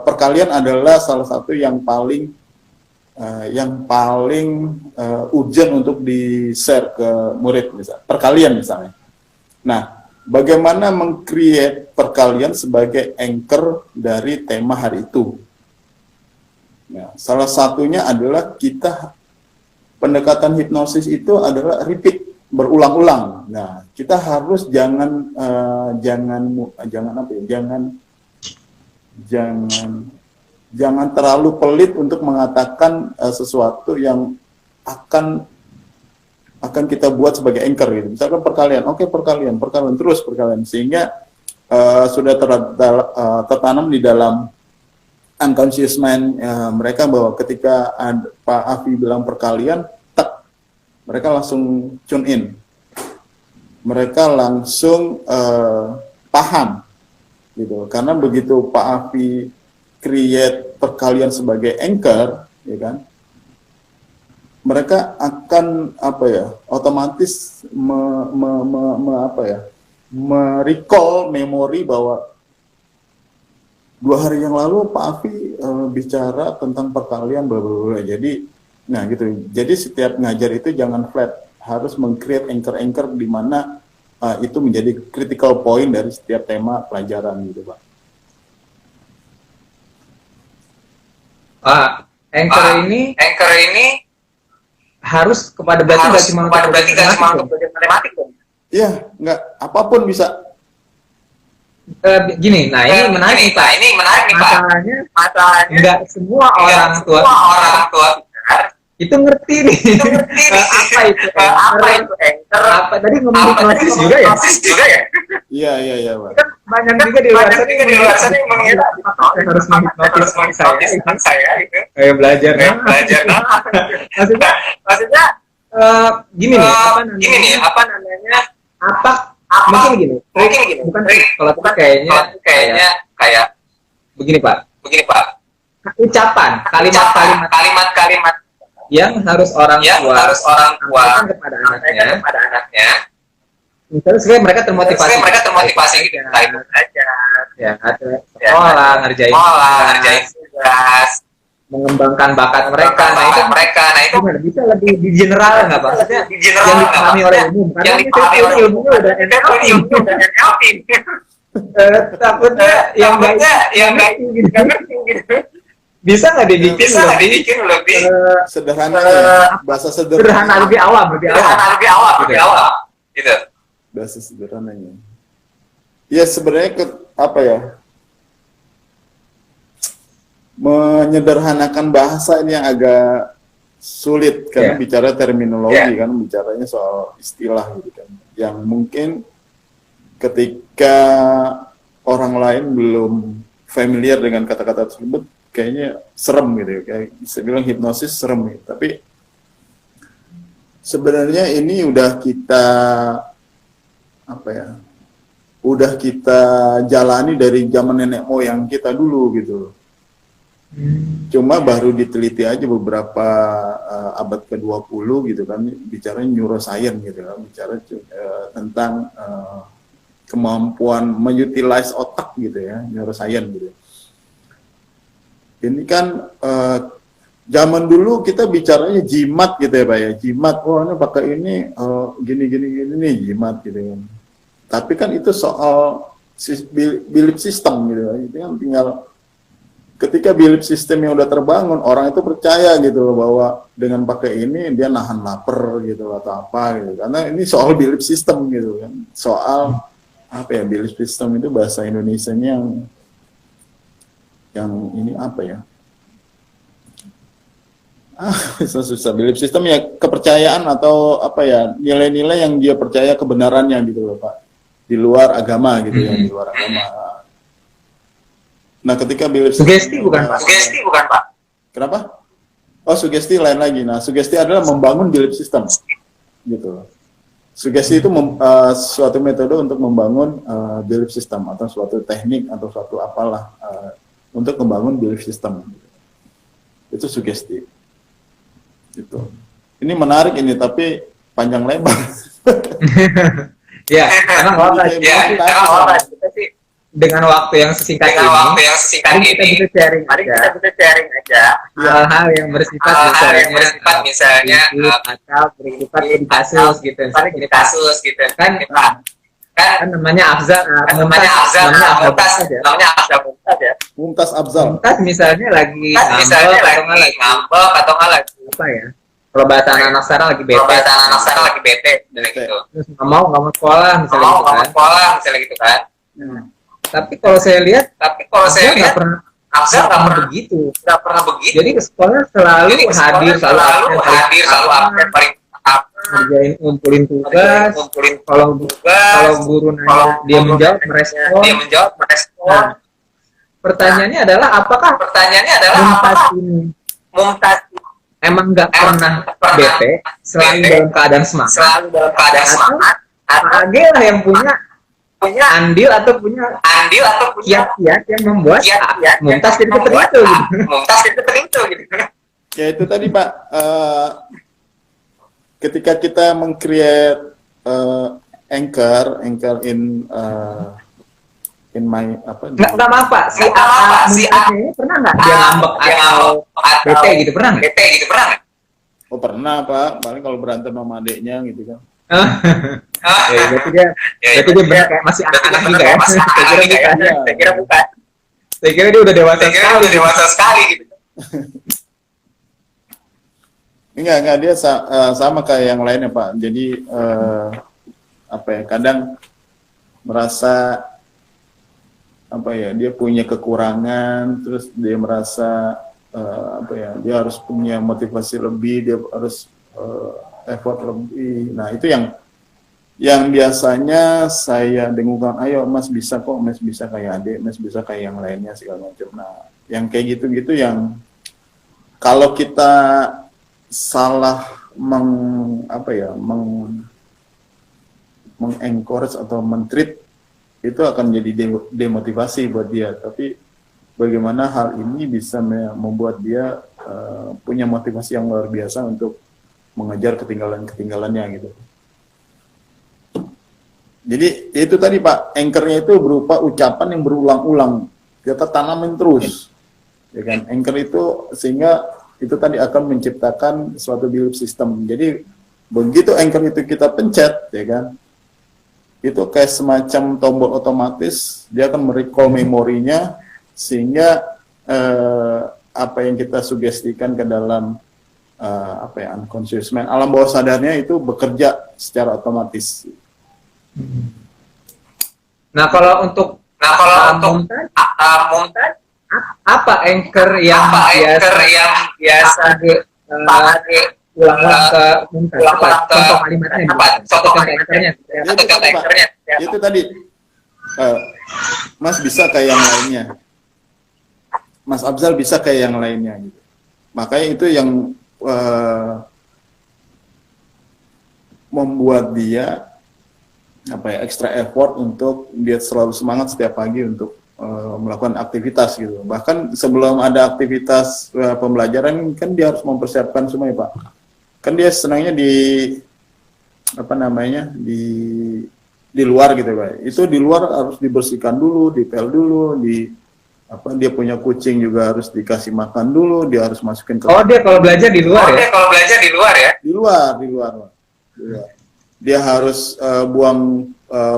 perkalian adalah salah satu yang paling urgent untuk di-share ke murid, misalnya. Perkalian misalnya. Nah, bagaimana meng-create perkalian sebagai anchor dari tema hari itu? Nah, salah satunya adalah pendekatan hipnosis itu adalah repeat, berulang-ulang. Nah, kita harus jangan terlalu pelit untuk mengatakan sesuatu yang akan kita buat sebagai anchor gitu. Misalkan perkalian, perkalian terus sehingga sudah tertanam di dalam unconscious mind mereka bahwa ketika Pak Afi bilang perkalian, mereka langsung tune in, mereka langsung paham gitu. Karena begitu Pak Afi create perkalian sebagai anchor, ya kan, mereka akan otomatis recall memori bahwa 2 hari yang lalu Pak Afi bicara tentang perkalian bla bla bla. Jadi nah gitu. Jadi setiap ngajar itu jangan flat, harus meng-create anchor di mana itu menjadi critical point dari setiap tema pelajaran gitu, Pak. Anchor ini harus kepada berarti nggak cuma untuk matematik dong. Iya, nggak, apapun bisa. Gini, ini menarik nih Pak. Masalahnya nggak semua orang tua Itu ngerti nih. Apa itu? Apa itu? Apa tadi ngomong hipnosis juga ya? Iya, Pak. Kan banyak juga di luar sana yang mengira harus menghipnotis saya gitu. Kayak belajar maksudnya gini nih apa namanya mungkin gini bukan kalau itu kayaknya kayak begini Pak ucapan kalimat yang harus orang tua kepada anaknya misalnya supaya mereka termotivasi gitu ya ada sekolah ngerjain tugas mengembangkan bakat mereka. Nah itu bisa lebih di general nggak Pak? Maksudnya yang dipahami oleh umum. Karena ini ilmunya udah NLP. Takutnya yang nggak gitu. Bisa nggak dibikin lebih sederhana, bahasa sederhana lebih awam gitu. Bahasa sederhananya. Ya sebenarnya apa ya? Menyederhanakan bahasa ini yang agak sulit karena bicara terminologi kan, bicaranya soal istilah gitu kan, yang mungkin ketika orang lain belum familiar dengan kata-kata tersebut kayaknya serem gitu ya, kayak saya bilang hipnosis serem gitu. Tapi sebenarnya ini udah kita udah kita jalani dari zaman nenek moyang kita dulu gitu. Cuma baru diteliti aja beberapa abad ke-20 gitu kan, bicara neuroscience gitu kan, bicara tentang kemampuan mengutilize otak gitu ya, neuroscience gitu. Ini kan zaman dulu kita bicaranya jimat gitu ya Pak ya, jimat, ini pakai ini gini nih jimat gitu kan. Tapi kan itu soal belief system gitu, itu kan tinggal ketika belief system yang udah terbangun, orang itu percaya gitu loh bahwa dengan pakai ini dia nahan lapar gitu atau apa gitu. Karena ini soal belief system gitu kan. Soal apa ya, belief system itu bahasa Indonesianya yang ini apa ya? Susah. Belief system ya kepercayaan atau apa ya, nilai-nilai yang dia percaya kebenarannya gitu loh Pak. Di luar agama gitu ya, di luar agama. Nah, ketika belief sugesti bukan Pak. Kenapa? Oh, sugesti lain lagi. Nah, sugesti adalah membangun belief system. Gitu. Sugesti itu suatu metode untuk membangun belief system atau suatu teknik atau suatu apalah untuk membangun belief system. Itu sugesti. Gitu. Ini menarik ini, tapi panjang lebar. Ya, karena orang kita sih dengan waktu yang sesingkat ini, kita bisa sharing aja hal-hal yang bersifat misalnya atau bersifat di kasus gitu, kan namanya Afzal, Mumtaz Afzal. Mumtaz misalnya lagi ngambek atau nggak lagi apa ya? Kalau bahasa anak sekarang lagi bete, dan gitu. Terus nggak mau sekolah misalnya gitu kan. Tapi kalau saya lihat, nggak pernah begitu. Jadi ke sekolah selalu hadir, selalu absen, paling ngerjain, ngumpulin tugas. Kalau guru nanya, dia menjawab, merespon. Nah, pertanyaannya adalah apakah Mumtaz emang nggak pernah bete, selalu dalam keadaan semangat, atau Age lah yang punya andil atau punya kiat-kiat yang membuat Mumtaz jadi seperti itu gitu. Ya itu tadi Pak, ketika kita meng-create anchor in my apa? Nggak maaf Pak, si A ini pernah nggak dia ngambek atau bete gitu, pernah nggak? Oh pernah Pak, paling kalau berantem sama adiknya gitu kan. Berarti dia benar kayak masih anak-anak juga ya. Saya kira bukan. Saya kira dia udah dewasa sekali gitu. Enggak dia sama kayak yang lainnya Pak. Jadi apa ya, kadang merasa apa ya, dia punya kekurangan, terus dia merasa apa ya, dia harus punya motivasi lebih, dia harus effort lebih. Nah itu yang biasanya saya dengungkan, ayo Mas bisa kok, Mas bisa kayak adik, Mas bisa kayak yang lainnya segala macam. Nah yang kayak gitu-gitu yang kalau kita salah mengencourage atau mentreat, itu akan jadi demotivasi buat dia. Tapi bagaimana hal ini bisa membuat dia punya motivasi yang luar biasa untuk mengejar ketinggalannya gitu. Jadi itu tadi Pak, anchor-nya itu berupa ucapan yang berulang-ulang, kita tanamin terus, ya kan? Anchor itu sehingga itu tadi akan menciptakan suatu belief system. Jadi begitu anchor itu kita pencet, ya kan? Itu kayak semacam tombol otomatis, dia akan merecall memorinya sehingga apa yang kita sugestikan ke dalam unconscious mind, alam bawah sadarnya itu bekerja secara otomatis. Nah kalau untuk Mumtaz, apa anchor yang biasa ulang-ulang ke Mumtaz? Apa contoh kalimatnya? Contoh anchornya? Itu tadi, Mas bisa kayak yang lainnya, Mas Abzal bisa kayak yang lainnya gitu. Makanya itu yang membuat dia extra effort untuk dia selalu semangat setiap pagi untuk melakukan aktivitas gitu. Bahkan sebelum ada aktivitas pembelajaran kan dia harus mempersiapkan semua ya Pak. Kan dia senangnya di luar gitu Pak. Itu di luar harus dibersihkan dulu, dipel dulu, dia punya kucing juga harus dikasih makan dulu, dia harus masukin ke. Oh, dia kalau belajar di luar ya? Di luar. Dia harus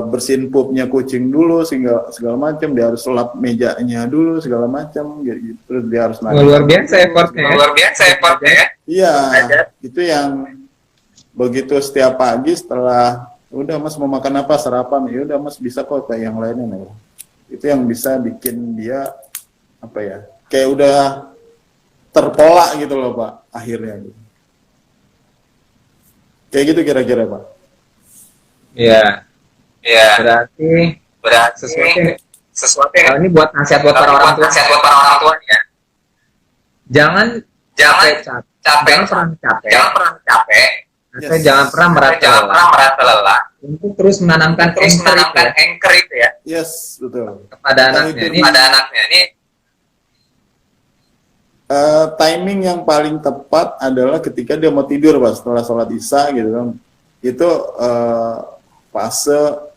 bersihin pupnya kucing dulu segala macam, dia harus lap mejanya dulu segala macam gitu. Terus dia harus luar biasa effortnya ya. Iya, itu yang begitu setiap pagi setelah udah Mas mau makan apa, sarapan, ya udah Mas bisa kok kayak yang lainnya nih. Itu yang bisa bikin dia kayak udah terpola gitu loh Pak akhirnya gitu. Kayak gitu kira-kira Pak. Iya. Berarti sesuatu yang ini buat nasihat buat para orang tua ya. Jangan pernah capek. Jangan pernah merasa lelah untuk terus menanamkan anchor itu ya. Yes, betul. Kepada anaknya ini. Timing yang paling tepat adalah ketika dia mau tidur Pak, setelah sholat isya gitu kan. Itu fase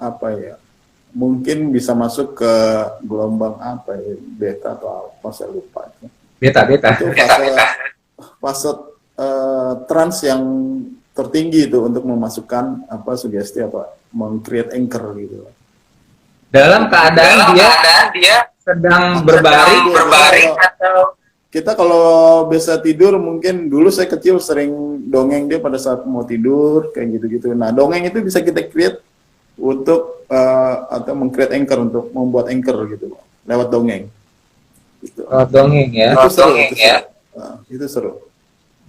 mungkin bisa masuk ke gelombang beta atau apa saya lupa. Beta. Itu fase trans yang tertinggi itu untuk memasukkan sugesti meng-create anchor gitu. Dalam keadaan dia sedang berbaring atau kita kalau biasa tidur, mungkin dulu saya kecil sering dongeng dia pada saat mau tidur kayak gitu-gitu. Nah dongeng itu bisa kita create untuk atau meng-create anchor, untuk membuat anchor gitu lewat dongeng. Gitu. Dongeng ya. Itu seru.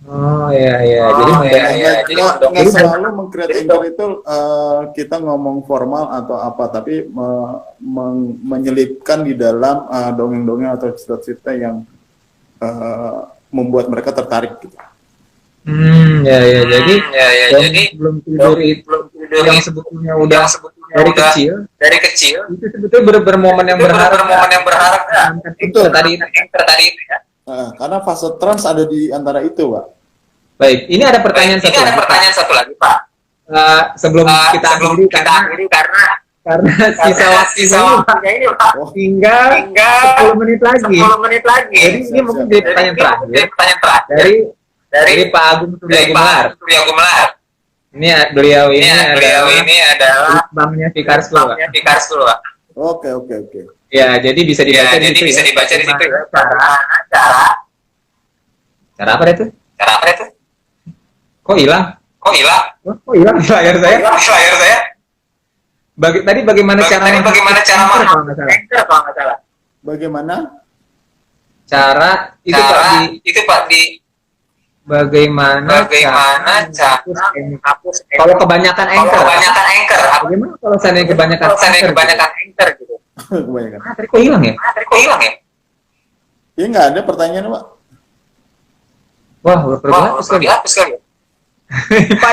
Oh iya. Jadi nggak selalu meng-create anchor itu kita ngomong formal atau apa, tapi menyelipkan di dalam dongeng-dongeng atau cerita-cerita yang membuat mereka tertarik gitu. Jadi belum tidur itu yang sebetulnya udah dari kecil itu sebetulnya bermomen yang berharap Itu tadi itu ya. Karena fase trans ada di antara itu Pak. Baik, ini ada pertanyaan satu lagi Pak. Sebelum kita akhiri karena sisa waktunya ini Pak tinggal 10 menit lagi. Jadi ini mungkin jadi pertanyaan terakhir dari Pak Agung Surya Gumelar. Ini beliau ini adalah banknya Fikar School Pak. Oke. Ya, jadi bisa dibaca di situ ya. Cara apa itu? Kok hilang layar saya? Bagaimana cara Bagaimana cara itu Pak di bagaimana cara menghapus kalau kebanyakan anchor. Bagaimana kalau seandainya kebanyakan anchor gitu? Kebanyakan. Tadi kok hilang ya? Iya nggak ada pertanyaan Pak. Wah, berhapus kali. Pak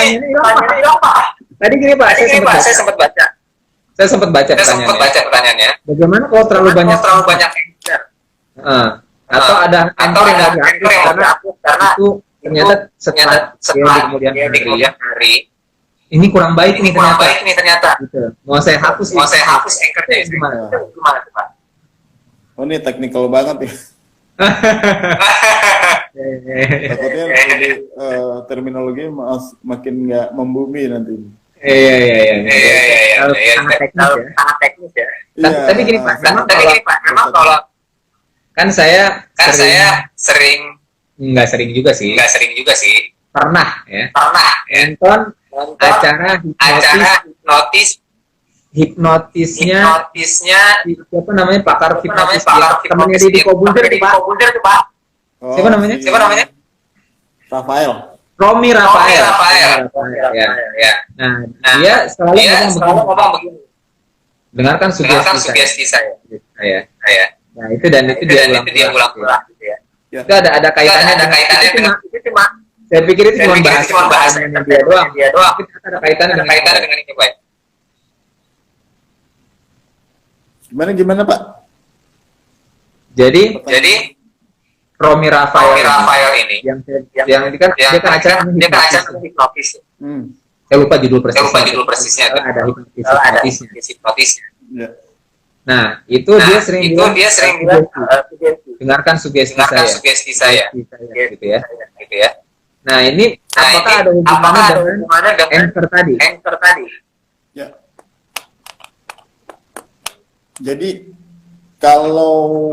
ini hilang Pak. Tadi gini Pak, saya sempat baca. Saya sempat baca pertanyaannya. Bagaimana kalau terlalu banyak anchor? Atau ada anchor yang dihapus karena itu ternyata setelah kemudian hari ini kurang baik nih ternyata. Gitu. Mau saya hapus anchornya itu gimana Pak? Oh ini technical banget ya. Takutnya jadi terminologi makin nggak membumi nanti. Iya. Sangat teknis ya. Tapi gini Pak, memang kalau kan saya sering nggak sering juga sih. Pernah ya. Nonton acara hipnotisnya siapa namanya pakar hipnotis temannya Deddy Kobuzer tuh Pak. Siapa namanya? Romi Rafael. Ya. Nah, dia selalu ngomong begini. Dengarkan sugesti saya. Nah, itu dia ulang-ulang gitu ya. Itu ada kaitannya dengan itu cuma saya pikir itu cuma bahasanya dia doang. Tapi ada kaitannya dengan ini Pak. Gimana Pak? Jadi Romi Rafael ini yang dia kan acara hipnotis. Saya lupa judul persisnya. Ada hipnotisnya. Ya. Nah, itu dia sering bilang dengarkan sugesti saya. Gitu ya. Nah, ini apakah ada hubungannya dengan anchor tadi? Ya. Jadi kalau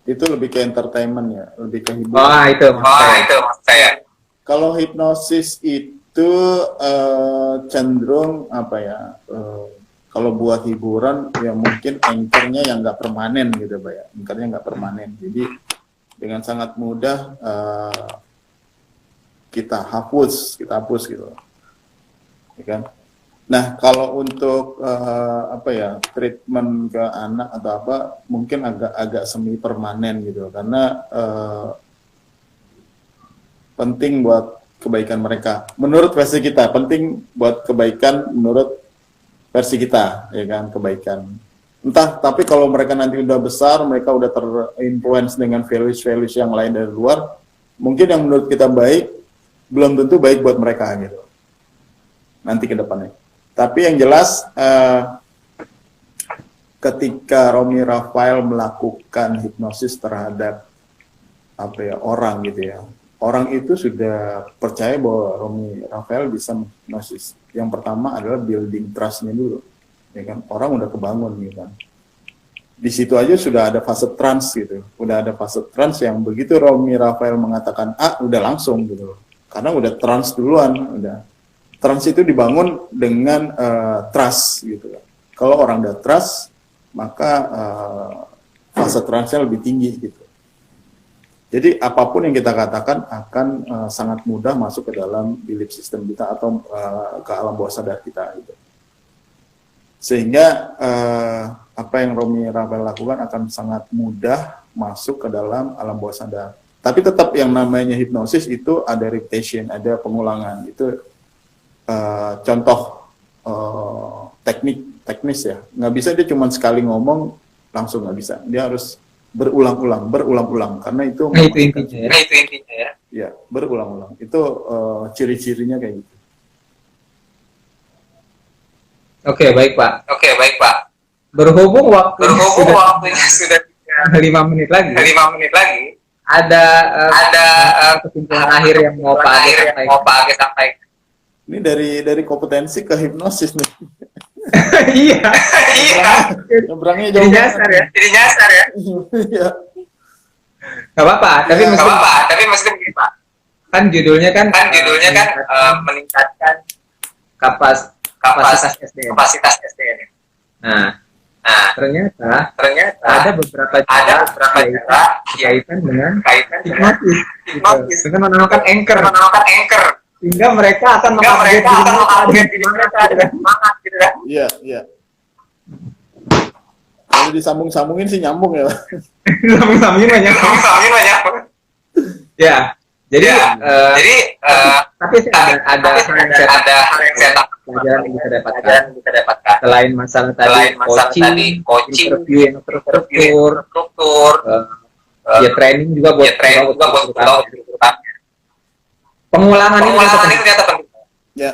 itu lebih ke entertainment ya, lebih ke hiburan. Itu maksud saya. Kalau hipnosis itu cenderung apa ya? Kalau buat hiburan ya mungkin anchornya yang nggak permanen gitu, Pak ya. Anchornya nggak permanen. Jadi dengan sangat mudah kita hapus gitu, ya kan? Nah, kalau untuk treatment ke anak atau apa, mungkin agak semi permanen gitu, karena penting buat kebaikan mereka. Menurut versi kita, penting buat kebaikan menurut versi kita, ya kan, kebaikan. Entah, tapi kalau mereka nanti udah besar, mereka udah terinfluence dengan values-values yang lain dari luar, mungkin yang menurut kita baik, belum tentu baik buat mereka gitu. Nanti ke depannya. Tapi yang jelas ketika Romi Rafael melakukan hipnosis terhadap orang gitu ya, orang itu sudah percaya bahwa Romi Rafael bisa hipnosis. Yang pertama adalah building trust-nya dulu, ya kan, orang udah kebangun gitu kan. Di situ aja sudah ada fase trance gitu, udah ada fase trance yang begitu Romi Rafael mengatakan udah langsung gitu, karena udah trance duluan, udah. Trans itu dibangun dengan trust gitu. Kalau orang udah trust, maka fase transnya lebih tinggi gitu. Jadi apapun yang kita katakan akan sangat mudah masuk ke dalam belief system kita atau ke alam bawah sadar kita gitu. Sehingga apa yang Romi Rafael lakukan akan sangat mudah masuk ke dalam alam bawah sadar. Tapi tetap yang namanya hipnosis itu ada repetition, ada pengulangan. Itu contoh teknis ya, nggak bisa dia cuma sekali ngomong langsung, nggak bisa, dia harus berulang-ulang karena itu intinya ya. Ya, berulang-ulang itu ciri-cirinya kayak gitu. Oke, baik Pak. Berhubung waktunya sudah 5 menit lagi. Ada kesimpulan akhir yang mau Pak Age sampaikan. Ini dari kompetensi ke hipnosis nih. Iya. Nyebrangnya jauh. Jadi nyasar ya. Iya. Gak apa-apa, tapi maksudnya begini Pak. Kan judulnya kan meningkatkan kapasitas SDM. Nah, ternyata ada beberapa cara kaitan dengan hipnotis dengan menanamkan anchor sehingga mereka akan mengupgrade diri mereka dengan semangat gitu kan. Iya. Kalau disambung-sambungin sih nyambung ya. Sambung-sambungin banyak. Ya. Jadi tapi ada hal yang saya pelajaran yang bisa dapatkan selain masalah tadi coaching, interview yang terstruktur, ya training juga buat pengulangan ini ternyata penting. Ya.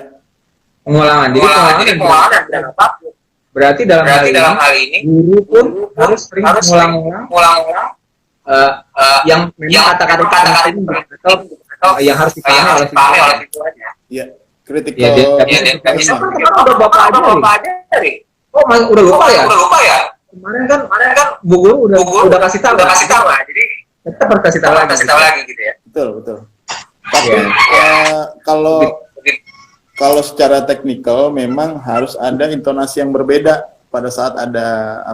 Pengulangan. Jadi pengulangan berarti dalam hal ini guru pun harus sering mengulang-ulang yang memang kata-kata penting atau yang harus dipahami oleh siswanya. Iya, kritikal. Iya, bisa udah bapak ajari. Oh, udah lupa ya? Kemarin kan Bu Guru udah kasih tahu. Jadi kita harus kasih tahu lagi gitu ya. Betul. Tapi kalau secara teknikal memang harus ada intonasi yang berbeda pada saat ada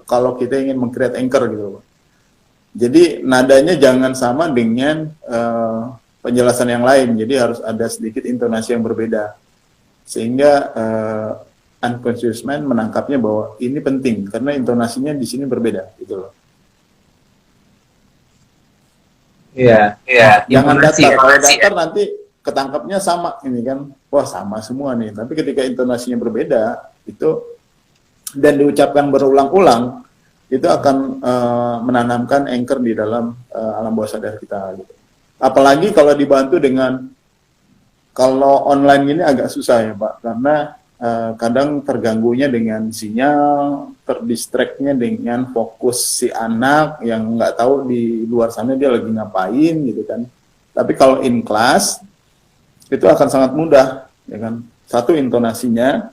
kalau kita ingin meng-create anchor gitu. Jadi nadanya jangan sama dengan penjelasan yang lain. Jadi harus ada sedikit intonasi yang berbeda. Sehingga unconscious mind menangkapnya bahwa ini penting karena intonasinya di sini berbeda gitu loh. Iya. Jangan datar. Kalau datar nanti ketangkapnya sama ini kan. Wah, sama semua nih. Tapi ketika intonasinya berbeda itu dan diucapkan berulang-ulang itu akan menanamkan anchor di dalam alam bawah sadar kita gitu. Apalagi kalau dibantu dengan kalau online ini agak susah ya Pak, karena kadang terganggunya dengan sinyal, terdistract-nya dengan fokus si anak yang nggak tahu di luar sana dia lagi ngapain gitu kan. Tapi kalau in class itu akan sangat mudah, ya kan. Satu, intonasinya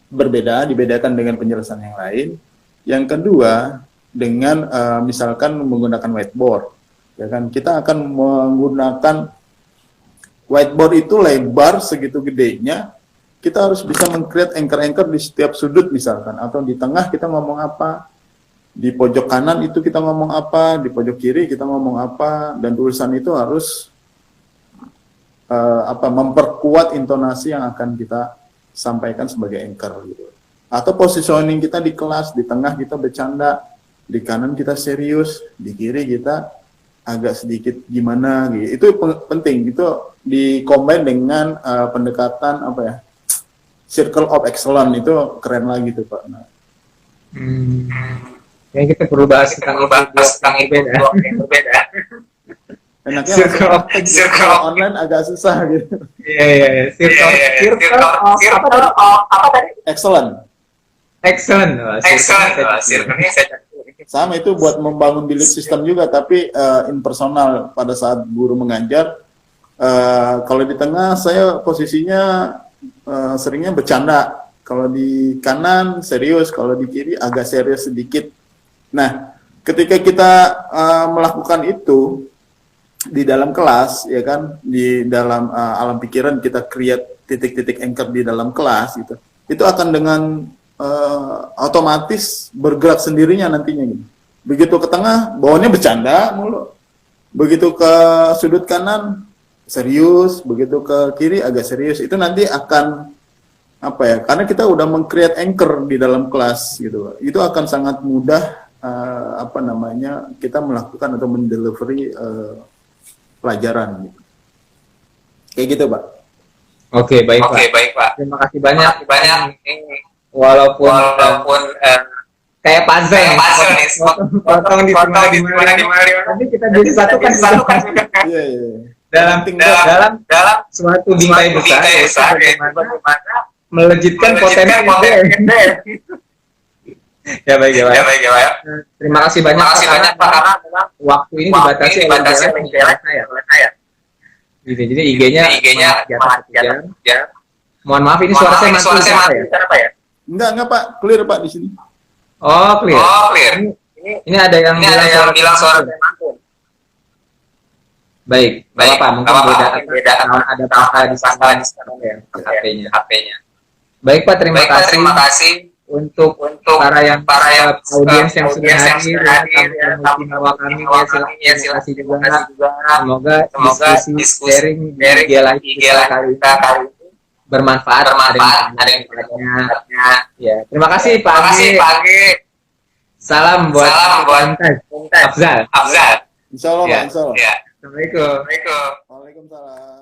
dibedakan dengan penjelasan yang lain. Yang kedua, dengan misalkan menggunakan whiteboard, ya kan, kita akan menggunakan whiteboard itu lebar segitu gedenya, kita harus bisa meng-create anchor-anchor di setiap sudut misalkan, atau di tengah kita ngomong apa, di pojok kanan itu kita ngomong apa, di pojok kiri kita ngomong apa, dan tulisan itu harus memperkuat intonasi yang akan kita sampaikan sebagai anchor gitu. Atau positioning kita di kelas, di tengah kita bercanda, di kanan kita serius, di kiri kita agak sedikit gimana gitu. Itu penting, itu di-combine dengan pendekatan Circle of Excellence, itu keren lagi tuh Pak. Nah. Yang kita perlu bahas tentang itu berbeda. Enaknya circle online agak susah gitu. Iya. Circle of apa tadi? Excellent. Circle-nya saya sama itu buat membangun belief system juga, tapi impersonal pada saat guru mengajar. Kalau di tengah saya posisinya seringnya bercanda, kalau di kanan serius, kalau di kiri agak serius sedikit. Nah, ketika kita melakukan itu di dalam kelas, ya kan, di dalam alam pikiran kita create titik-titik anchor di dalam kelas gitu, itu akan dengan otomatis bergerak sendirinya nantinya gitu. Begitu ke tengah, bawahnya bercanda mulu. Begitu ke sudut kanan serius, begitu ke kiri agak serius. Itu nanti akan karena kita udah meng-create anchor di dalam kelas gitu. Itu akan sangat mudah kita melakukan atau mendelivery pelajaran gitu. Kayak gitu, Pak. Oke, baik Pak. Terima kasih banyak. Walaupun kayak puzzle nih, potong di mana, tapi kita jadi satukan. Dalam suatu bingkai besar, bagaimana melejitkan potensi gede. Ya baik ya Pak. Terima kasih banyak Pak, karena waktu ini dibatasi oleh saya. Jadi IG-nya jam. Mohon maaf ini suara saya mati ya? Enggak Pak, clear Pak di sini. Oh, clear. Ini ada yang bilang suara saya mantul. Baik, Pak, mungkin beda ada pangkat di sana ya, HP-nya. Baik Pak, terima kasih untuk audiens yang sudah hadir ya, tamu kami ya, terima kasih juga. Semoga diskusi sharing di IG Live kita kali ini bermanfaat, ada yang manfaatnya. Ya, terima kasih Pak Agi. Salam buat Abzal. Insyaallah, Ya. Insyaallah. Ya. Assalamualaikum. Waalaikumsalam.